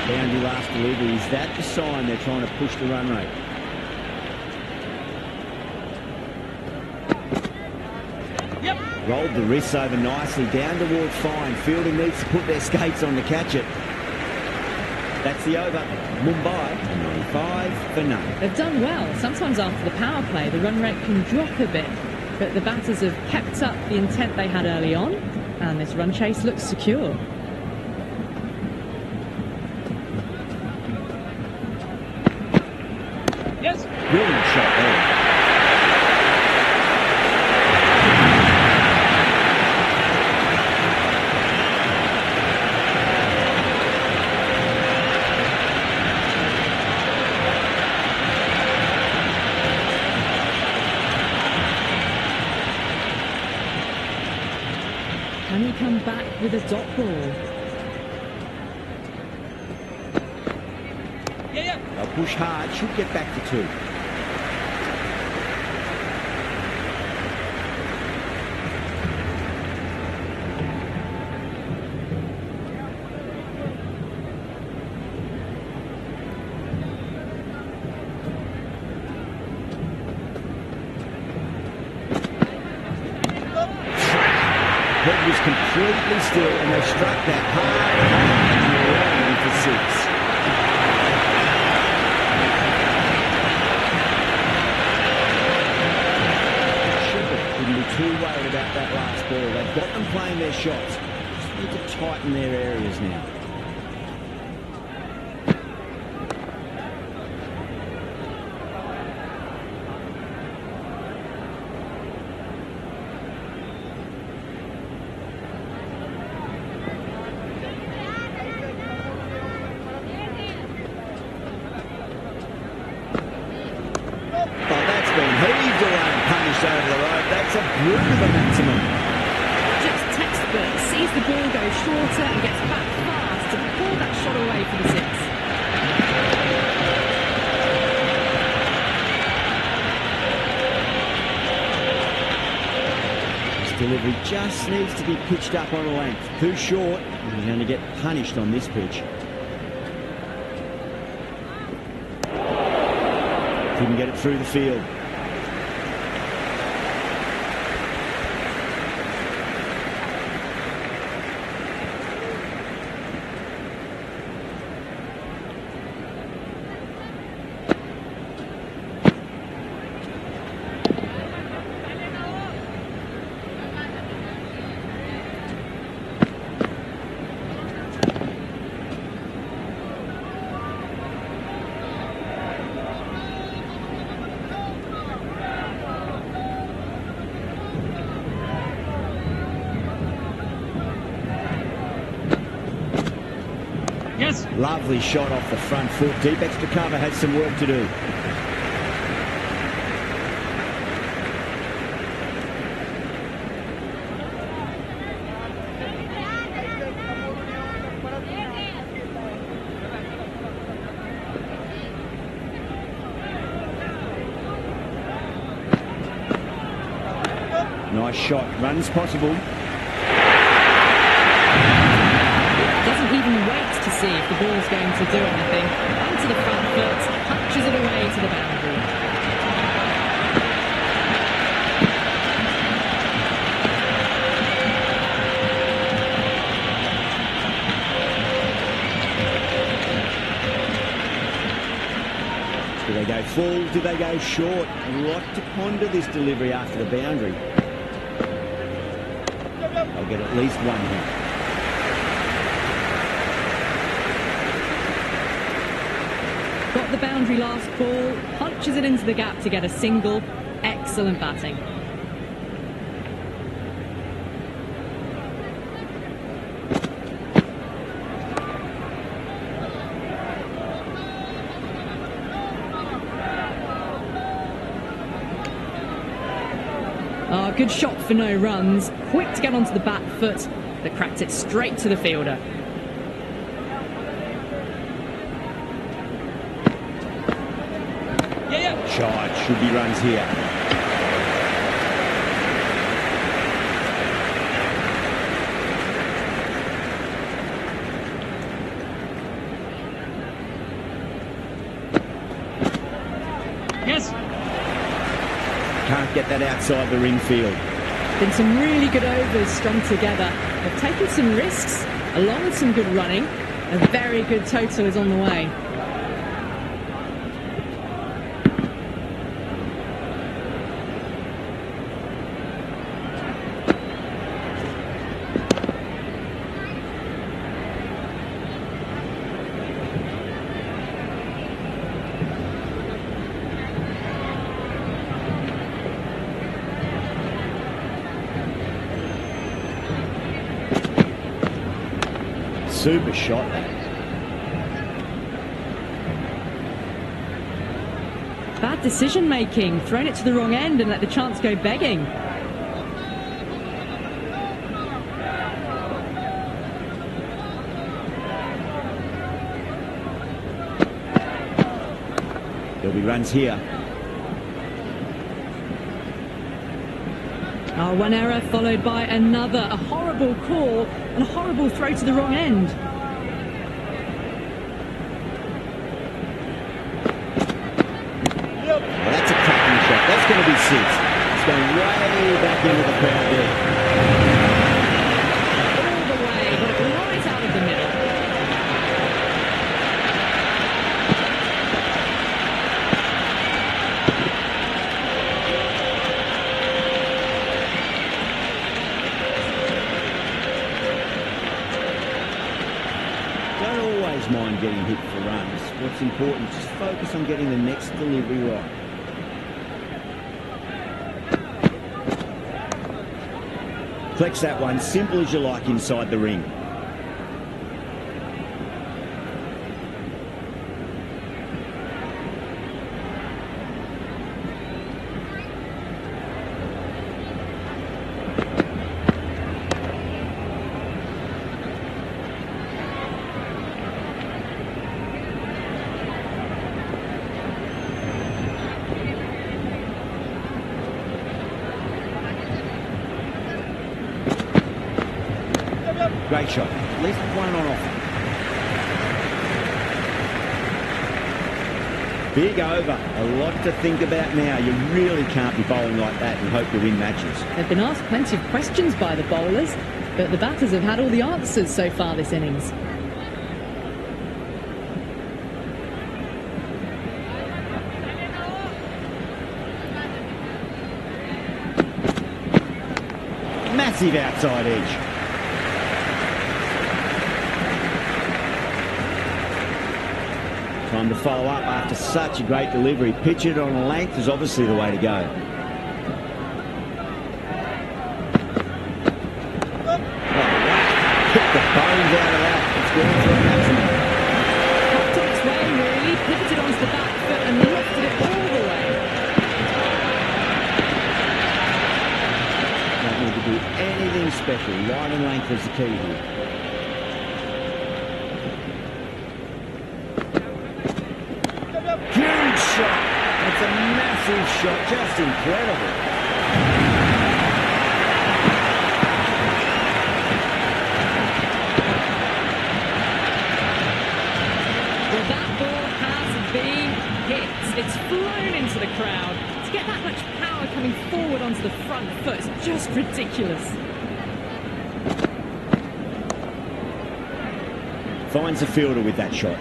Boundary last delivery. Is that the sign they're trying to push the run rate? Yep. Rolled the wrists over nicely, down toward fine. Fielding needs to put their skates on to catch it. That's the over. Mumbai, 95 for none. They've done well. Sometimes after the power play, the run rate can drop a bit, but the batters have kept up the intent they had early on, and this run chase looks secure. Yes. Brilliant shot there. Can he come back with a dot ball? Yeah. They'll push hard, should get back to 2. Head was completely still, and they struck that hard and for 6. Shouldn't be too worried about that last ball. They've got them playing their shots. Just need to tighten their areas now. Heaved away and punished over the road. That's a brute of a maximum. Just textbook. Sees the ball go shorter and gets back fast to pull that shot away for the 6. His delivery just needs to be pitched up on a length. Too short, and he's going to get punished on this pitch. Couldn't get it through the field. Yes. Lovely shot off the front foot. Deep extra cover has some work to do. Nice shot. Runs possible. Doesn't even wait to see if the ball's going to do anything. Onto the front foot, punches it away to the boundary. Do they go full? Do they go short? A lot to ponder this delivery after the boundary. They'll get at least one hit. Got the boundary last ball, punches it into the gap to get a single. Excellent batting. Good shot for no runs. Quick to get onto the back foot, but cracked it straight to the fielder. Shot, should be runs here. Can't get that outside the ring field. Been some really good overs strung together. They've taken some risks, along with some good running. A very good total is on the way. Super shot, that. Bad decision making, thrown it to the wrong end and let the chance go begging. There'll be runs here. Oh, one error followed by another. A horrible call and a horrible throw to the wrong end. Well, that's a cracking shot. That's going to be six. It's going way back into the crowd there. All the way, got it right out of the middle. Don't always mind getting hit for runs. What's important is just focus on getting the next delivery right. Flex that one, simple as you like inside the ring. Great shot. At least one on offer. Big over. A lot to think about now. You really can't be bowling like that and hope to win matches. They've been asked plenty of questions by the bowlers, but the batters have had all the answers so far this innings. Massive outside edge. Time to follow up after such a great delivery. Pitch it on a length is obviously the way to go. Oh, wow. Hit the bones out of that. It's going for a maximum. Popped on its way, really, pivoted onto the back foot and lifted it all the way. Don't need to do anything special. Line and length is the key here. Huge shot. That's a massive shot. Just incredible. Well, that ball has been hit. It's flown into the crowd. To get that much power coming forward onto the front foot is just ridiculous. Finds the fielder with that shot.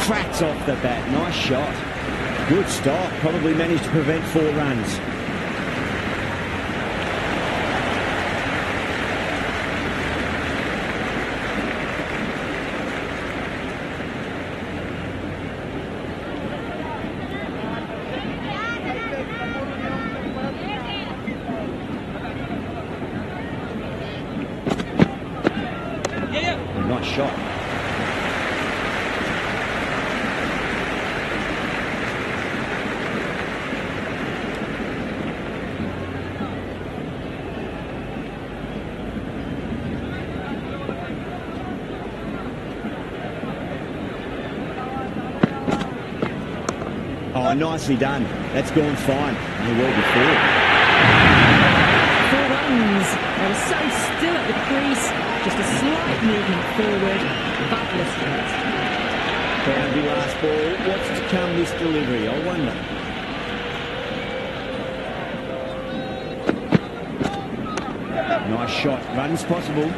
Cracks off the bat. Nice shot. Good stop. Probably managed to prevent 4 runs. Nice shot. Oh, nicely done. That's gone fine. They well before. 4 runs. They were so still at the crease. Just a slight movement forward. Fabulous shot. Boundary last ball. What's to come this delivery? I wonder. Nice shot. Runs possible.